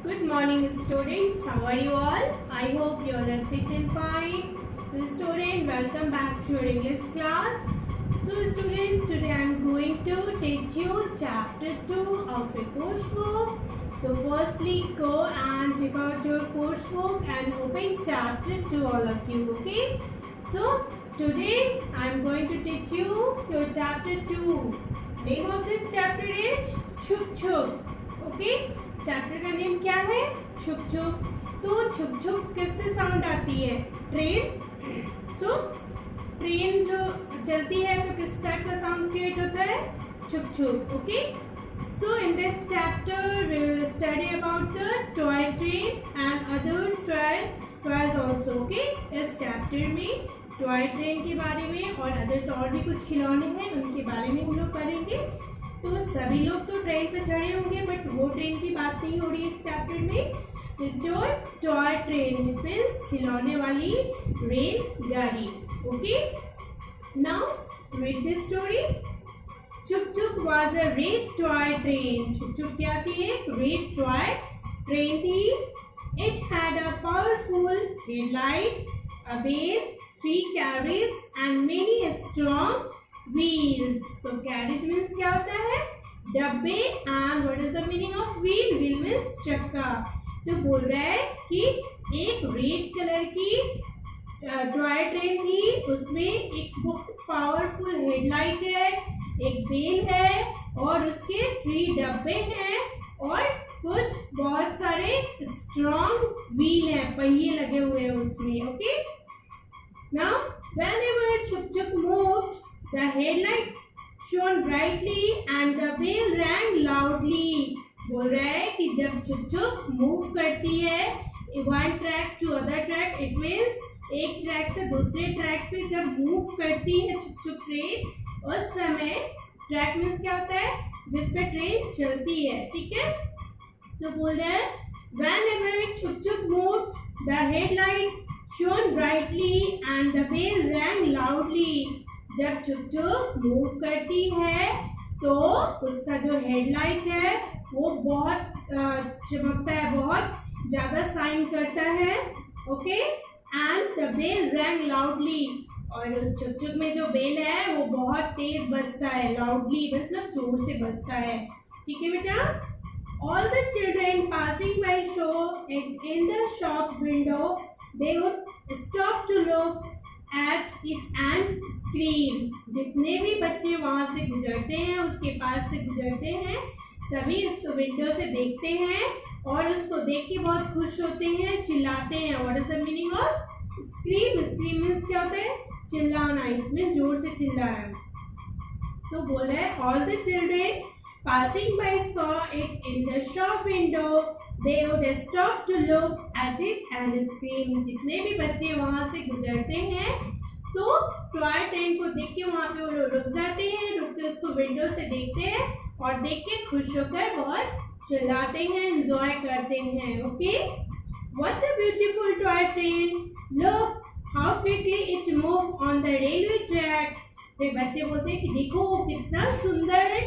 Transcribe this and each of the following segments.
Good morning students, how are you all? I hope you all are fit and fine. So student, welcome back to your English class. So student, today I am going to teach you chapter 2 of a course book. So firstly go and check out your course book and open chapter 2 all of you, okay? So today I am going to teach you your chapter 2. Name of this chapter is Chuk Chuk, okay? Chapter का name क्या है? छुक छुक। तो छुक छुक किससे sound आती है? ट्रेन। सो ट्रेन जो चलती है तो किस टाइप का साउंड क्रिएट होता है? छुक छुक, okay? So in this chapter we will study about the toy train and others toys also, okay? इस चैप्टर में टॉय ट्रेन के बारे में और अदर्स और भी कुछ खिलौने हैं उनके बारे में हम लोग पढ़ेंगे। तो सभी लोग तो ट्रेन पे चढ़े होंगे बट वो ट्रेन की बात नहीं हो रही है इस चैप्टर में। जो टॉय ट्रेन मींस खिलौने वाली रेलगाड़ी, okay? Now read this story. Chuk Chuk was a red toy train. Chuk Chuk क्या थी? एक रेड टॉय ट्रेन थी। It had a powerful headlight, a bell, 3 carriages and many strong wheels. तो carriage means क्या होता है? डब्बे। And what is the meaning of wheel? Wheel means चक्का। तो बोल रहा है कि एक रेड कलर की टॉय ट्रेन थी, उसमें एक बहुत पावरफुल हेडलाइट है, एक बेल है और उसके 3 डब्बे हैं और कुछ बहुत सारे स्ट्रॉन्ग व्हील हैं, पहिए लगे हुए हैं उसमें, okay? Now whenever Chuk Chuk moved, the headlight shone brightly and the bell rang loudly. बोल रहा है कि जब Chuk Chuk मूव करती है one track to other track, it means एक ट्रैक से दूसरे ट्रैक पे जब मूव करती है Chuk Chuk ट्रेन, उस समय ट्रैक मीन्स क्या होता है? जिस पे ट्रेन चलती है, ठीक है? तो बोल रहा है whenever Chuk Chuk moved, the headlight shone brightly and the bell rang loudly. जब Chuk Chuk मूव करती है तो उसका जो हेडलाइट है वो बहुत चमकता है, बहुत ज्यादा साइन करता है, okay? And the bell rang loudly, और उस Chuk Chuk में जो बेल है वो बहुत तेज बजता है, लाउडली मतलब जोर से बजता है, ठीक है बेटा? All the children passing by in the shop window, they would stop to look at it and scream. जितने भी बच्चे वहां से गुजरते हैं, उसके पास से गुजरते हैं, सभी उसको विंडो से देखते हैं और उसको देख के बहुत खुश होते हैं, चिल्लाते हैं। What is the meaning of scream? Scream means क्या होता है? चिल्लाना, इसमें जोर से चिल्लाना। तो बोल रहा है all the children passing by saw it in the shop window, they would stop to look at it and scream. जितने भी बच्चे वहां से गुजरते हैं तो टॉय ट्रेन को देख के वहां पे वो लोग रुक जाते हैं, रुक के उसको विंडो से देखते हैं और देख के खुश होकर बहुत चिल्लाते हैं, एंजॉय करते हैं, okay? What a beautiful toy train! Look how quickly it moves on the railway track. फिर बच्चे बोलते हैं कि देखो कितना सुंदर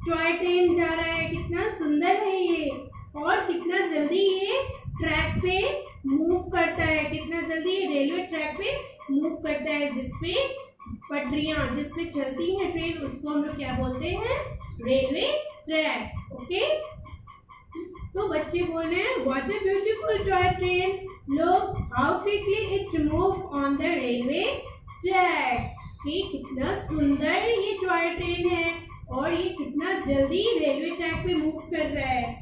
टॉय ट्रेन जा रहा है, कितना सुंदर है ये, और कितना जल्दी ये ट्रैक पे मूव करता है, कितना जल्दी ये रेलवे ट्रैक पे मूव करता है, जिसपे पटरियां, जिसपे चलती है ट्रेन, उसको हम लोग क्या बोलते हैं? Railway track, okay? तो बच्चे बोल रहे हैं what a beautiful toy train, look how quickly it move on the railway track. कि कितना सुंदर ये टॉय ट्रेन है और ये कितना जल्दी रेलवे ट्रैक पे मूव कर रहा है।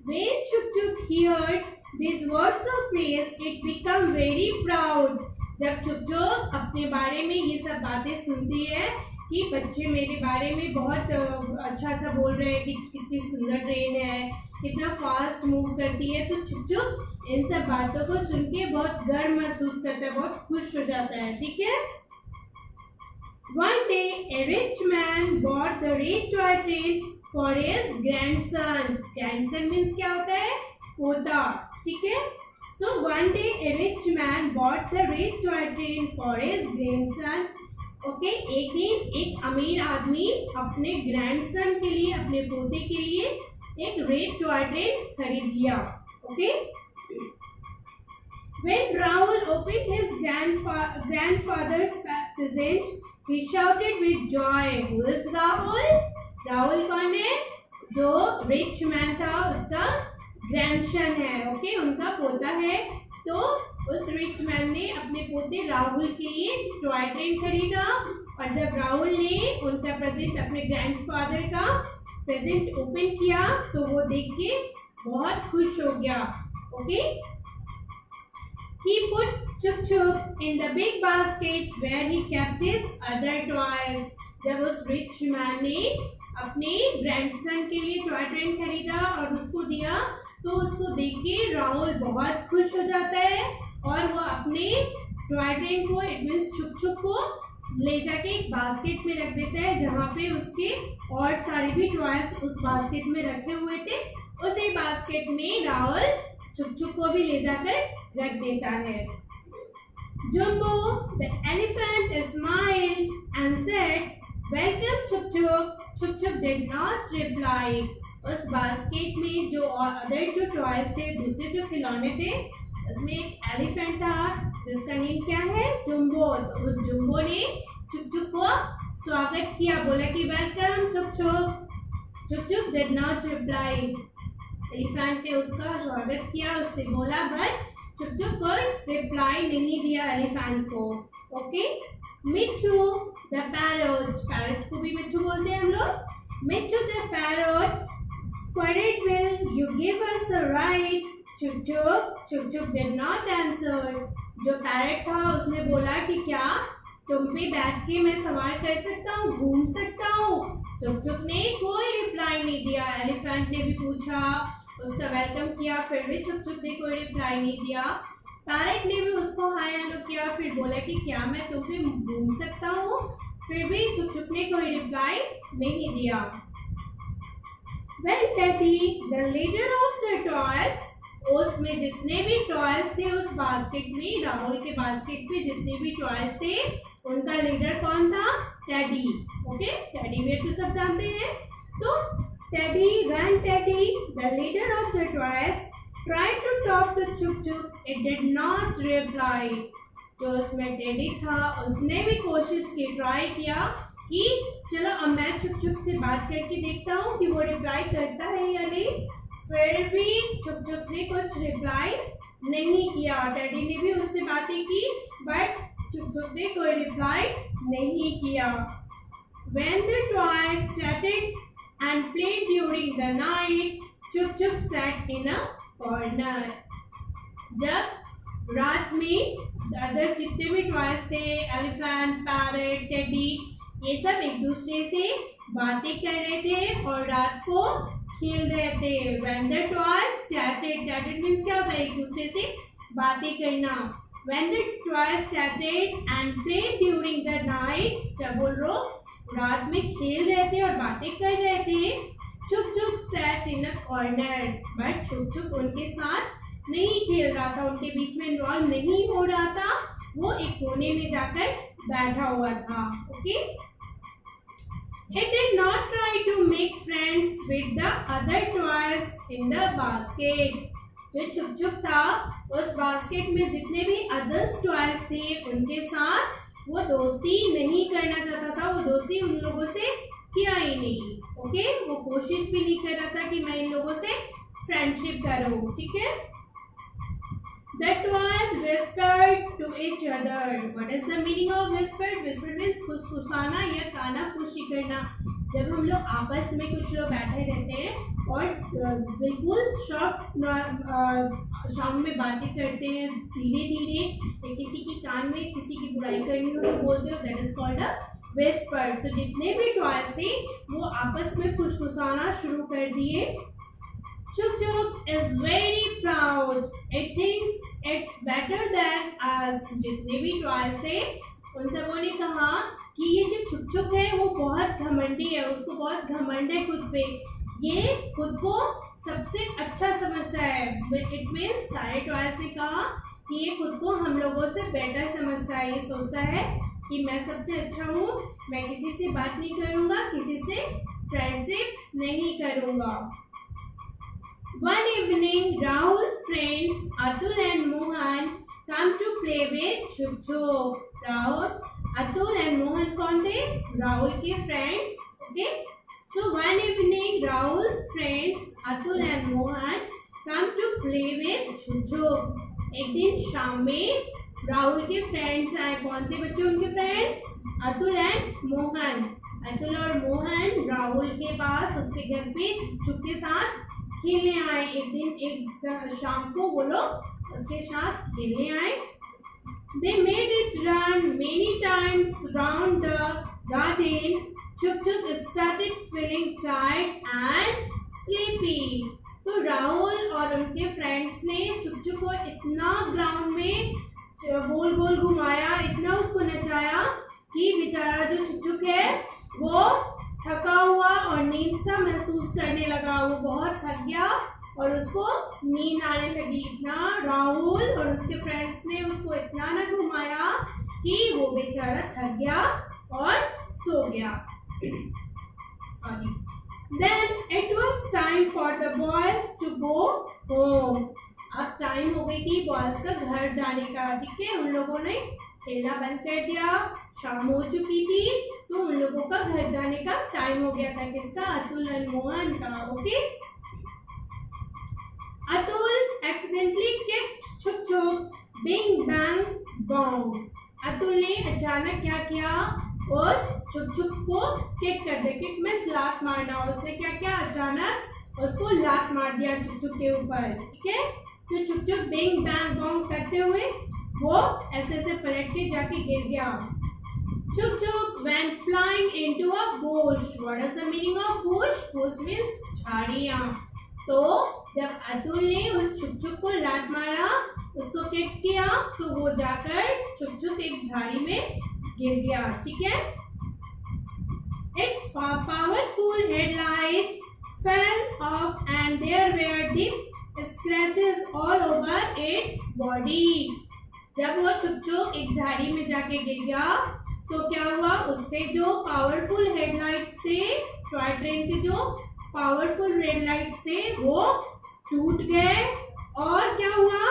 When Chuk Chuk heard these words of praise, it became very proud. जब Chuk Chuk अपने बारे में ये सब बातें सुनती है कि बच्चे मेरे बारे में बहुत अच्छा अच्छा बोल रहे हैं कि कितनी सुंदर ट्रेन है, कितना फास्ट मूव करती है, तो Chuk Chuk इन सब बातों को सुन के बहुत गर्व महसूस करता है, बहुत खुश हो जाता है, ठीक है? One day, a rich man bought the red toy train for his grandson. Grandson means क्या होता है? पोता, ठीक है? So one day, a rich man bought the red toy train for his grandson. Okay, एक दिन एक अमीर आदमी अपने ग्रैंडसन के लिए, अपने पोते के लिए एक रेड टॉय ट्रेन खरीद लिया, Okay. When Rahul opened his grandfather's present, he shouted with joy. Who is Rahul? Rahul कौन है? जो रिच मैन था उसका ग्रैंडसन है. ओके, उनका पोता है. तो उस रिच मैन ने अपने पोते राहुल के लिए टॉय ट्रेन खरीदा. और जब राहुल ने उनका प्रेजेंट, अपने ग्रैंडफादर का प्रेजेंट ओपन किया, तो वो देख के बहुत खुश हो गया. Okay. He put Chup Chup in the big basket where he kept his other toys. जब उस रिच मैन ने अपने ग्रैंडसन के लिए टॉय ट्रेन खरीदा और उसको दिया, तो उसको देख के राहुल बहुत खुश हो जाता है और वो अपने टॉय ट्रेन को, इट मीन्स छुप छुप को ले जाके एक बास्केट में रख देता है, जहाँ पे उसके और सारे भी टॉयज उस बास्केट में रखे हुए थे. उसी बास्केट में राहुल छुप छुप को भी ले जाकर रख देता है. Jumbo, the elephant, smiled and said, "Welcome, Chup Chup." Chup Chup did not reply. उस बास्केट में जो और अदर जो टॉयज थे, दूसरे जो खिलौने थे, उसमें एक एलिफेंट था जिसका नेम क्या है? जुम्बो. तो उस जुम्बो ने चुप चुप को स्वागत किया, बोला कि वेलकम चुप चुप. चुप चुप डिड नॉट रिप्लाई. एलिफेंट ने उसका स्वागत किया, उससे बोला, बट चुप चुप कोई रिप्लाई नहीं दिया एलिफेंट को. Okay. Mitthu the parrot. Parrot को भी मिट्ठू बोलते हैं हम लोग. मिट्ठू the parrot squatted, will you give us a ride? चुप चुप. चुप चुप did not answer. जो पैरट था उसने बोला कि क्या तुम पे बैठ के मैं सवार कर सकता हूँ, घूम सकता हूँ? चुप चुप ने कोई रिप्लाई नहीं दिया. एलिफेंट ने भी पूछा, उसका वेलकम किया, फिर भी चुप चुप ने कोई रिप्लाई नहीं दिया. पैरट ने भी उसको हाय हेलो किया, फिर बोला कि क्या मैं तुम पे घूम सकता हूँ? फिर भी चुप चुप ने कोई रिप्लाई नहीं दिया. When Teddy, the leader of the toys, उसमें जितने भी टॉयज थे उस बास्केट में, राहुल के बास्केट में जितने भी टॉयज थे, उनका लीडर कौन था? टेडी. ओके. टेडी बेयर तो सब जानते हैं. तो teddy, when Teddy, the leader of the toys, tried to talk to Chup Chup, it did not reply. जो उसमें टेडी था उसने भी कोशिश की, ट्राई किया कि चलो अब मैं चुप चुप से बात करके देखता हूँ कि वो रिप्लाई करता है या नहीं. फिर भी चुप चुप ने कुछ रिप्लाई नहीं किया. टेडी ने भी उससे बातें की, बट चुप चुप ने कोई रिप्लाई नहीं किया. When the toys chatted and played during the night, Chup Chup sat in a corner. जब रात में अदर जितने भी टॉयज थे, एलिफेंट, पैरट, टेडी, ये सब एक दूसरे से बातें कर रहे थे और रात को खेल रहे थे. When the toys chatted, chatted means क्या होता है? एक दूसरे से बातें करना. When the toys chatted and played during the night, जब वो लोग रात में खेल रहे थे और बातें कर रहे थे, चुप चुप sat in a corner, but चुप चुप उनके साथ नहीं खेल रहा था, उनके बीच में इन्वॉल्व नहीं हो रहा था. वो एक कोने में जाकर बैठा हुआ था. Okay. He did not try to make friends with the other toys in the basket. जो चुप चुप था उस बास्केट में जितने भी अदर्स टॉयज थे उनके साथ वो दोस्ती नहीं करना चाहता था. वो दोस्ती उन लोगों से किया ही नहीं. ओके. वो कोशिश भी नहीं कर रहा था कि मैं इन लोगों से फ्रेंडशिप करूं. ठीक है. The toys whispered to each other. What is the meaning of whispered? Whispered means फुसफुसाना या काना फूसी करना. जब हम लोग आपस में कुछ लोग बैठे रहते हैं और बिल्कुल सॉफ्ट साउंड में बातें करते हैं, धीरे धीरे, किसी की कान में किसी की बुराई करनी हो तो बोलते हो, that is called a whisper. तो जितने भी टॉयज थे वो आपस में फुसफुसाना शुरू कर दिए. Chup Chup is very proud. It thinks it's better than us. जितने भी टॉयज थे उन सबों ने कहा कि ये जो छुप छुप है वो बहुत घमंडी है, उसको बहुत घमंड है खुद पे, ये खुद को सबसे अच्छा समझता है. इट मीन्स सारे टॉयज ने कहा कि ये खुद को हम लोगों से बेटर समझता है. ये सोचता है कि मैं सबसे अच्छा हूँ, मैं किसी से बात नहीं करूँगा, किसी से फ्रेंडशिप नहीं करूँगा. One evening, Rahul's friends Atul and Mohan come to play with Chuk Chuk. Rahul, Atul and Mohan कौन थे? राहुल के friends. Okay. So one evening, Rahul's friends Atul and Mohan come to play with Chuk Chuk. एक दिन शाम में राहुल के friends आए. कौन थे बच्चों उनके फ्रेंड्स? अतुल एंड मोहन. अतुल और मोहन राहुल के पास उसके घर पे चुप के साथ खेलने आए. एक दिन एक शाम को वो लोग उसके साथ खेलने आए. They made it run many times round the garden. Chuk Chuk started feeling tired and sleepy. तो राहुल और उनके फ्रेंड्स ने चुक चुक को इतना ग्राउंड में गोल गोल घुमाया, इतना उसको नचाया कि बेचारा जो चुक चुक है वो थका हुआ और नींद सा महसूस करने लगा. वो बहुत थक गया और उसको नींद आने लगी. इतना राहुल और उसके फ्रेंड्स ने उसको इतना न घुमाया कि वो बेचारा थक गया और सो गया. Sorry. Then it was time for the boys to go home. अब टाइम हो गई थी बॉयज का घर जाने का. ठीक है, उन लोगों ने खेलना बंद कर दिया. शाम हो चुकी थी तो उन लोगों का घर जाने का टाइम हो गया था. किसका? अतुल और मोहन का. Okay. Atul accidentally kicked Chuk Chuk. Bing bang bong. Atul ने अचानक क्या किया? उस चुक चुक को किक कर दिया. किक में लात मारना. उसने क्या किया? अचानक उसको लात मार दिया चुक चुक के ऊपर. ठीक है. तो चुक चुक बिंग बैंग बॉन्ग करते हुए वो ऐसे ऐसे पलट के जाके गिर गया. Chuk Chuk went flying into a bush. What is the meaning of bush? Bush means झाड़ियाँ. तो जब अतुल ने उस चुक चुक को लात मारा, उसको किक किया, तो वो जाकर चुक चुक एक झाड़ी में गिर गया. ठीक है. Its powerful headlight fell off and there were deep scratches all over its body. जब वो चुक चुक एक झाड़ी में जाके गिर गया तो क्या हुआ? उसके जो पावरफुल हेडलाइट्स थे, टॉय ट्रेन के जो पावरफुल हेडलाइट्स थे वो टूट गए. और क्या हुआ?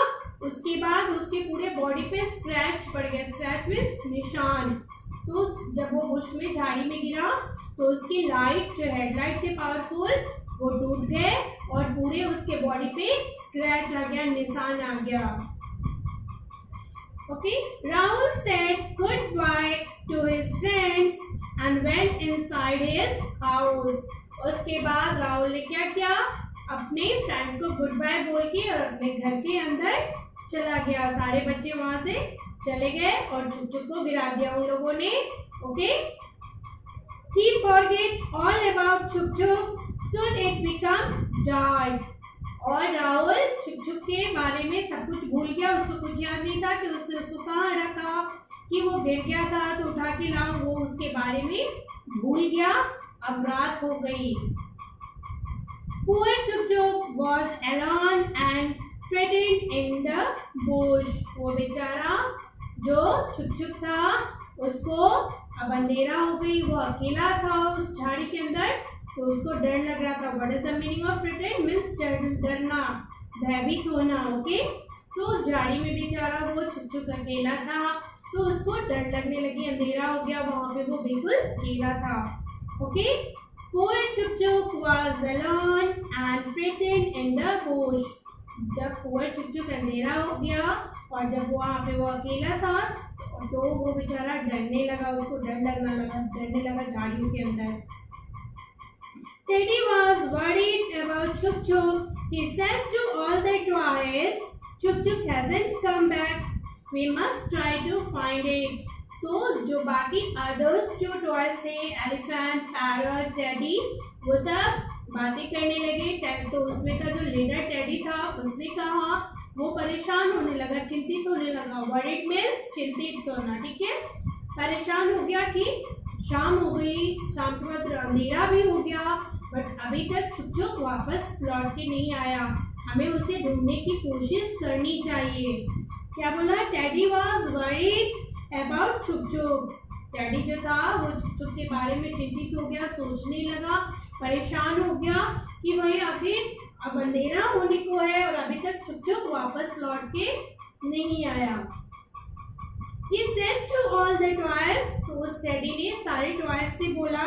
उसके बाद उसके पूरे बॉडी पे स्क्रैच पड़ गया. स्क्रैच में निशान. तो जब वो बुश में झाड़ी में गिरा तो उसकी लाइट जो हेडलाइट थे पावरफुल वो टूट गए और पूरे उसके बॉडी पे स्क्रैच आ गया, निशान आ गया. Okay. Rahul said good by two his friends and went inside his house. उसके बाद राहुल ने क्या किया? अपने फ्रेंड को गुड बाय बोल के और अपने घर के अंदर चला गया. सारे बच्चे वहां से चले गए और चुक चुक को गिरा दिया उन लोगों ने. Okay. He forget all about Chuk Chuk. Soon it become dark. और राहुल चुक चुक के बारे में सब कुछ भूल गया. उसको कुछ याद नहीं था कि उसने उसको कहाँ रखा, कि वो गिर गया था तो उठा के लाऊं, वो उसके बारे में भूल गया. अब रात हो गई. Poor Chuk Chuk was alone and frightened in the bush. वो बेचारा जो चुक चुक था उसको अब अंधेरा हो गई, वो अकेला था उस झाड़ी के अंदर, तो उसको डर लग रहा था. What is the meaning of frighted? Means डरना, भयभीत होना. ओके. तो उस झाड़ी में बेचारा वो चुक चुक अकेला था तो उसको डर लगने लगी. अंधेरा हो गया, वहां पे वो बिल्कुल अकेला था. Okay. Poor Chuk Chuk was alone and frightened in the bush. जब poor Chuk Chuk अंधेरा हो गया और जब वहाँ पे वो अकेला था तो वो बेचारा डरने लगा. उसको डरने लगा झाड़ियों के अंदर. Teddy was worried about Chuk Chuk. He said to all the toys, Chuk Chuk hasn't come back. We must try to find it. तो जो बाकी अदर्स जो टॉयज थे, एलिफेंट, पैरट, टेडी, वो सब बातें करने लगे. तो उसमें का जो लीडर टेडी था उसने कहा, वो परेशान होने लगा, चिंतित होने लगा. वरीड मीन्स चिंतित होना. ठीक है. परेशान हो गया कि शाम हो गई, शाम के बाद अंधेरा भी हो गया, बट अभी तक चुक चुक वापस लौट के नहीं आया. हमें उसे ढूंढने की कोशिश करनी चाहिए. क्या बोला? टेडी वॉज वरीड अबाउट चुक चुक. टेडी जो था वो चुक चुक के बारे में चिंतित हो गया, सोचने लगा, परेशान हो गया कि वही आखिर अब अंधेरा होने को है और अभी तक छुप छुप वापस लौट के नहीं आया। He said to all the toys, तो उस टेडी ने सारे टॉयज से बोला,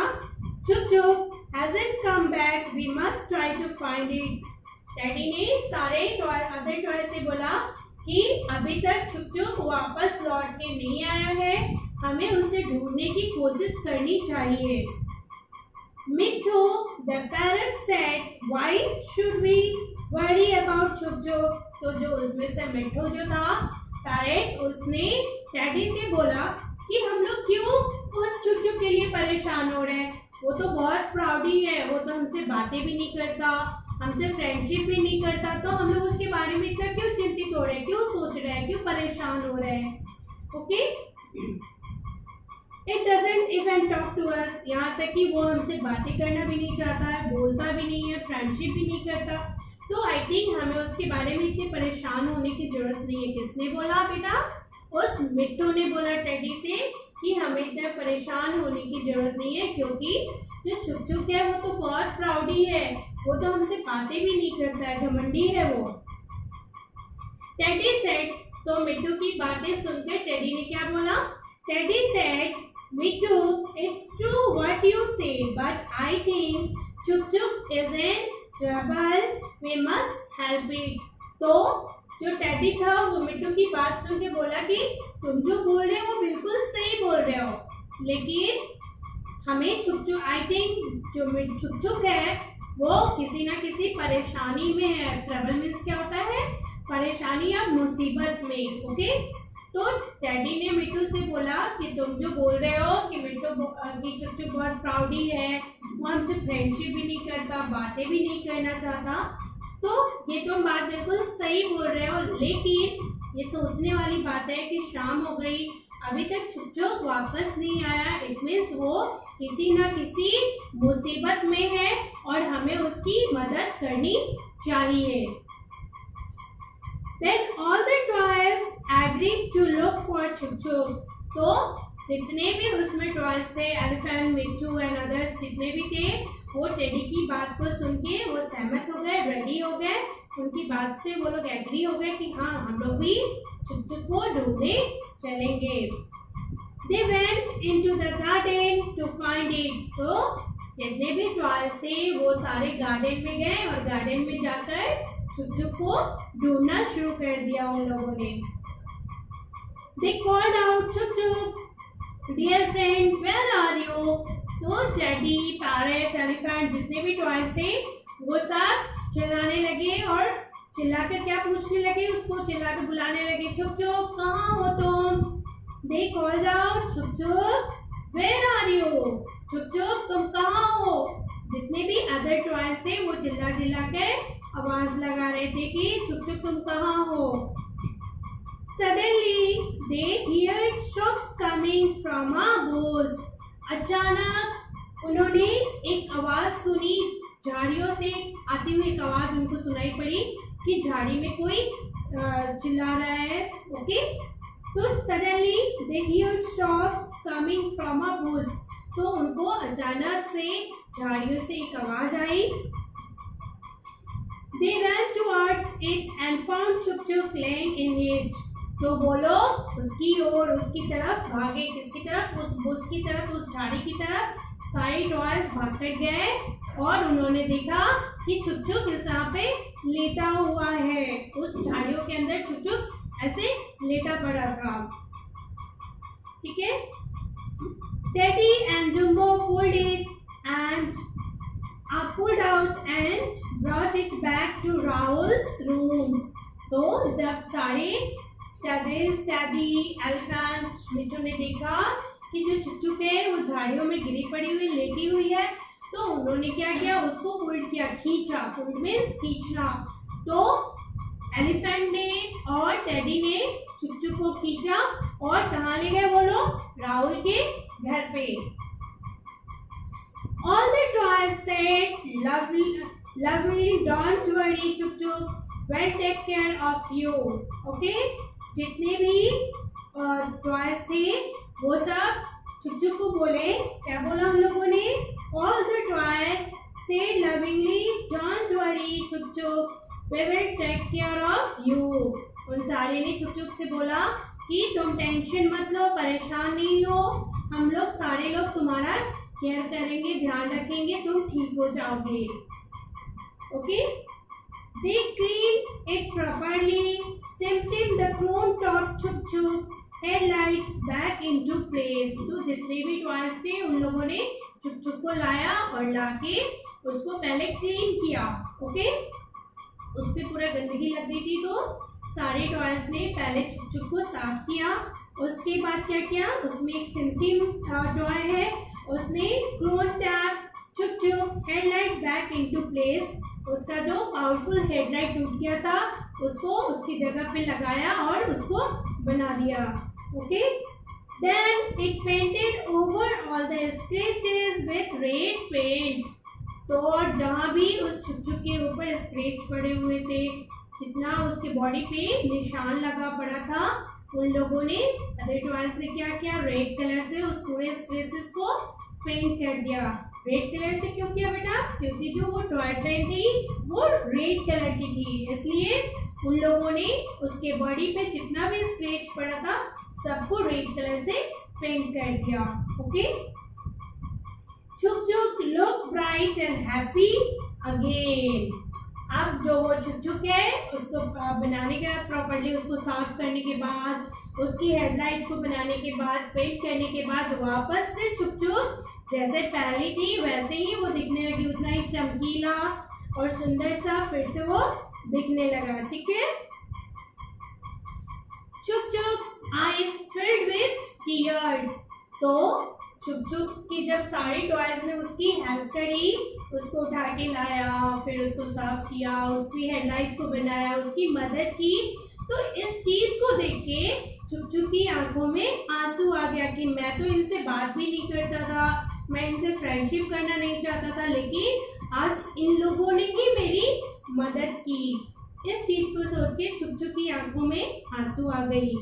छुप छुप hasn't come back, we must try to find it। Teddy ने सारे अदर टॉय से बोला कि अभी तक छुप छुप वापस लौट के नहीं आया है, हमें उसे ढूंढने की कोशिश करनी चाहिए। मिट्ठू the parrot said, why should we worry about छुप छुप। तो जो उसमें से मिट्ठू जो था पैरेट, उसने टेडी से बोला कि हम लोग क्यों उस छुप छुप के लिए परेशान हो रहे हैं, वो तो बहुत प्राउडी है, वो तो हमसे बातें भी नहीं करता, हमसे फ्रेंडशिप भी नहीं करता, तो हम लोग उसके बारे में इतना क्यों चिंतित हो रहे हैं, क्यों सोच रहे हैं, क्यों परेशान हो रहे हैं। Okay, it doesn't even talk to us, यहाँ तक कि वो हमसे बातें करना भी नहीं चाहता है, बोलता भी नहीं है, फ्रेंडशिप भी नहीं करता, तो आई थिंक हमें उसके बारे में इतने परेशान होने की जरूरत नहीं है। किसने बोला बेटा? उस मिट्ठू ने बोला टेडी से कि हमें इतना परेशान होने की जरूरत नहीं है, क्योंकि जो छुप छुप है वो तो बहुत प्राउडी है, वो तो हमसे बातें भी नहीं करता है, घमंडी है वो। टेडी सेड, तो मिट्ठू की बातें सुनकर टेडी ने क्या बोला? Teddy said, Mitthu, it's true what you say, but I think Chuk Chuk is in trouble, we must help it. तो जो टेडी था वो मिट्टू की बात सुन के बोला कि तुम जो बोल रहे हो वो बिल्कुल सही बोल रहे हो, लेकिन हमें छुप छुप, आई थिंक जो छुप छुप है वो किसी ना किसी परेशानी में है। ट्रबल मीन्स क्या होता है? परेशानी या मुसीबत में। ओके, तो टेडी ने मिट्टू से बोला कि तुम जो बोल रहे हो कि मिट्टू की छुप छुप बहुत प्राउडी है, वो हमसे फ्रेंडशिप भी नहीं करता, बातें भी नहीं करना चाहता, तो ये तुम बात बिल्कुल सही बोल रहे हो, लेकिन ये सोचने वाली बात है कि शाम हो गई, अभी तक छुप छुप वापस नहीं आया, इट मीन्स वो किसी न किसी मुसीबत में है और हमें उसकी मदद करनी चाहिए। Then all the toys agreed to look for छुप छुप। तो जितने भी उसमें टॉयज थे, एलिफेंट, मिट्टू एंड अदर्स जितने भी थे, वो टेडी की बात को सुन के वो सहमत हो गए, रेडी हो गए, उनकी बात से वो लोग एग्री हो गए कि हाँ हम लोग भी छुप छुप को ढूंढने चलेंगे। They went into the garden to find it। तो जितने भी टॉयज थे वो सारे गार्डन में गए और गार्डन में जाकर छुप छुप को ढूंढना शुरू कर दिया उन लोगों ने। They called out, छुप छुप, dear friend, where are you? तो टेडी, पैरेट, एलिफेंट जितने भी टॉयज थे वो सब चिल्लाने लगे और चिल्लाकर क्या पूछने लगे, उसको चिल्लाकर बुलाने लगे, छुप छुप कहाँ हो तुम? They called out, छुप छुप, where are you? छुप छुप तुम कहाँ हो? जितने भी अदर टॉयज थे वो चिल्ला चिल्ला के आवाज लगा रहे थे कि छुप छुप तुम कहाँ हो। Suddenly they heard shots coming from a bush। अचानक उन्होंने एक आवाज सुनी, झाड़ियों से आती हुई एक आवाज उनको सुनाई पड़ी कि झाड़ी में कोई चिल्ला रहा है। ओके, तो suddenly they hear shots coming from a bush. तो उनको अचानक से झाड़ियों से एक आवाज आई। They ran towards it and found छुप छुप laying in it। तो वो लोग उसकी ओर, उसकी तरफ भागे। किसकी तरफ? उस बुश की तरफ, उस झाड़ी की तरफ। सारे टॉयज भागकर गए और उन्होंने देखा कि छुप छुप इस यहाँ पे लेटा हुआ है, उस झाड़ियों के अंदर छुप छुप ऐसे लेटा पड़ा था। ठीक है, teddy and jumbo pulled it and pulled out and brought it back to Rahul's rooms। तो जब सारे टेडी, एलिफेंट, मिट्टू ने देखा कि जो छुप छुप है वो झाड़ियों में गिरी पड़ी हुई, लेटी हुई है, तो उन्होंने क्या किया, उसको पुल्ड किया, खींचा। पुल्ड मीन्स खींचना। तो एलिफेंट ने और टेडी ने छुप छुप को खींचा और कहाँ ले गए वो लोग? राहुल के घर पे। All the toys said, lovely, don't worry, छुप छुप, we'll take care of you। Okay, जितने भी टॉयज थे वो सब छुप छुप को बोले, क्या बोला हम लोगों ने? All the toys said lovingly, don't worry, चुप चुप, we will take care of you। उन सारे ने चुप चुप से बोला कि तुम टेंशन मत लो, परेशान नहीं हो, हम लोग सारे लोग तुम्हारा केयर करेंगे, ध्यान रखेंगे, तुम ठीक हो जाओगे। Okay, they cleaned it properly। Sim Sim the clone taught Chup Chup headlights back into place। तो जितने भी टॉयज थे उन लोगों ने चुप चुप को लाया और लाके उसको पहले क्लीन किया। ओके, उस पे पूरा गंदगी लग गई थी तो सारे टॉयज ने पहले चुप चुप को साफ किया। उसके बाद क्या किया, उसमें एक सिम सिम टॉय है, उसने क्लोन टैप चुप चुप हेडलाइट बैक इनटू प्लेस। उसका जो पावरफुल हेडलाइट टूट गया था उसको उसकी जगह पे लगाया और उसको बना दिया। Okay, then it painted over all the scratches with red paint. तो जहाँ भी उस चुप चुप के ऊपर स्क्रैच पड़े हुए थे, जितना उसके बॉडी पे निशान लगा पड़ा था, उन लोगों ने अदर टॉयज ने क्या किया, रेड कलर से उस पूरे स्क्रैचेस को पेंट कर दिया। रेड कलर से क्यों किया बेटा, क्योंकि जो वो टॉय ट्रेन थी वो रेड कलर की थी, इसलिए उन लोगों ने उसके बॉडी पे जितना भी स्क्रैच पड़ा था सबको रेड कलर से पेंट कर दिया। ओके, चुप चुप look bright and happy again. अब जो वो चुप चुप है उसको बनाने के बाद, प्रॉपर्ली उसको साफ करने के बाद, उसकी हेडलाइट को बनाने के बाद, पेंट करने के बाद वापस से चुप चुप जैसे पहली थी वैसे ही वो दिखने लगी, उतना ही चमकीला और सुंदर सा फिर से वो दिखने लगा। ठीक है, चुप चुप आईज फिल्ड विथ टीयर्स। तो चुप चुप की जब सारे टॉयज ने उसकी हेल्प करी, उसको उठा के लाया, फिर उसको साफ किया, उसकी हेडलाइट को बनाया, उसकी मदद की, तो इस चीज को देख के चुप चुप की आंखों में आंसू आ गया कि मैं तो इनसे बात भी नहीं करता था, मैं इनसे फ्रेंडशिप करना नहीं चाहता था, लेकिन आज इन लोगों ने ही मेरी मदद की। इस चीज को सोच के चुप चुप की आंखों में आंसू आ गई।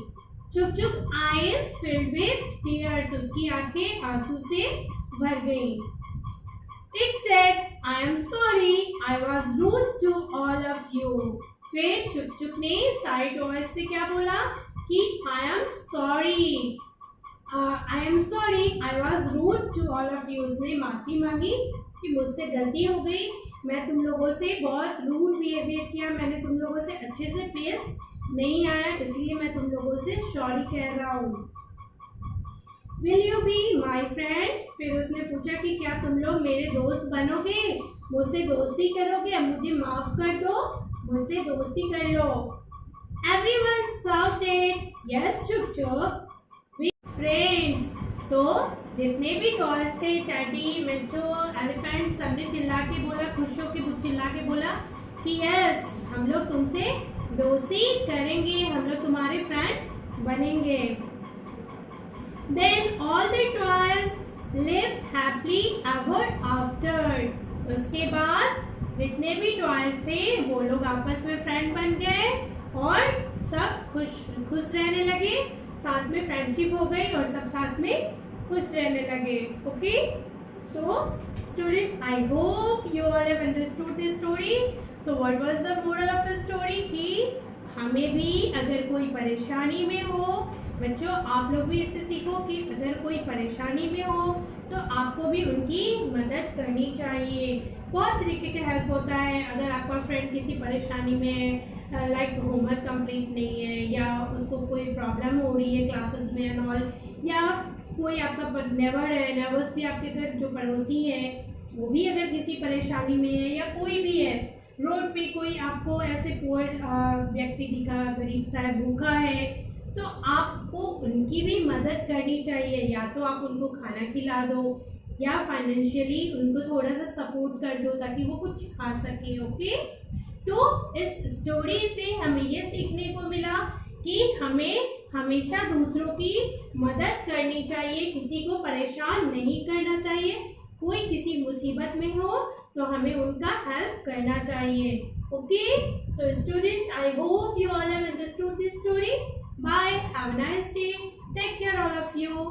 चुप चुप आईज फिल्ड विथ टीयर्स, उसकी आंखें आंसू से भर गई। It said, I am sorry, I was rude to all of you। फिर चुप चुप ने सारे टॉयज से क्या बोला कि I am sorry, I was rude to all of you। उसने माफी मांगी कि मुझसे गलती हो गई, मैं तुम लोगों से बहुत रूड बिहेवियर किया, मैंने तुम लोगों से अच्छे से पेश नहीं आया, इसलिए मैं तुम लोगों से सॉरी कह रहा हूँ। Will you be my friends? फिर उसने पूछा कि क्या तुम लोग मेरे दोस्त बनोगे, मुझसे दोस्ती करोगे, अब मुझे माफ कर दो, मुझसे दोस्ती कर लो। Everyone shouted, yes चुप चुप, we friends। तो जितने भी टॉयज थे, टैडी, मेट्रो, एलिफेंट, सबने चिल्ला के बोला, खुश होकर चिल्ला के बोला कि यस हम लोग तुमसे दोस्ती करेंगे, हम लोग तुम्हारे फ्रेंड बनेंगे। Then all the toys lived happily ever after। उसके बाद जितने भी टॉयज थे वो लोग आपस में फ्रेंड बन गए और सब खुश रहने लगे, साथ में फ्रेंडशिप हो गई और सब साथ में खुश रहने लगे। Okay, so student, I hope you all have understood this story. So what was the moral of the story कि हमें भी अगर कोई परेशानी में हो, बच्चों आप लोग भी इससे सीखो कि अगर कोई परेशानी में हो तो आपको भी उनकी मदद करनी चाहिए। बहुत तरीके का हेल्प होता है। अगर आपका फ्रेंड किसी परेशानी में लाइक होमवर्क कंप्लीट नहीं है, या उसको कोई प्रॉब्लम हो रही है क्लासेस में एंड ऑल, या कोई आपका नेवर है, नेवर्स भी आपके घर जो पड़ोसी हैं वो भी अगर किसी परेशानी में है, या कोई भी है, रोड पे कोई आपको ऐसे पुअर व्यक्ति दिखा, गरीब सा है, भूखा है, तो आपको उनकी भी मदद करनी चाहिए। या तो आप उनको खाना खिला दो या फाइनेंशियली उनको थोड़ा सा सपोर्ट कर दो ताकि वो कुछ खा सके। ओके, तो इस स्टोरी से हमें ये सीखने को मिला कि हमें हमेशा दूसरों की मदद करनी चाहिए, किसी को परेशान नहीं करना चाहिए। कोई किसी मुसीबत में हो तो हमें उनका हेल्प करना चाहिए। Okay, so students, I hope you all have understood this story. Bye, have a nice day, take care all of you.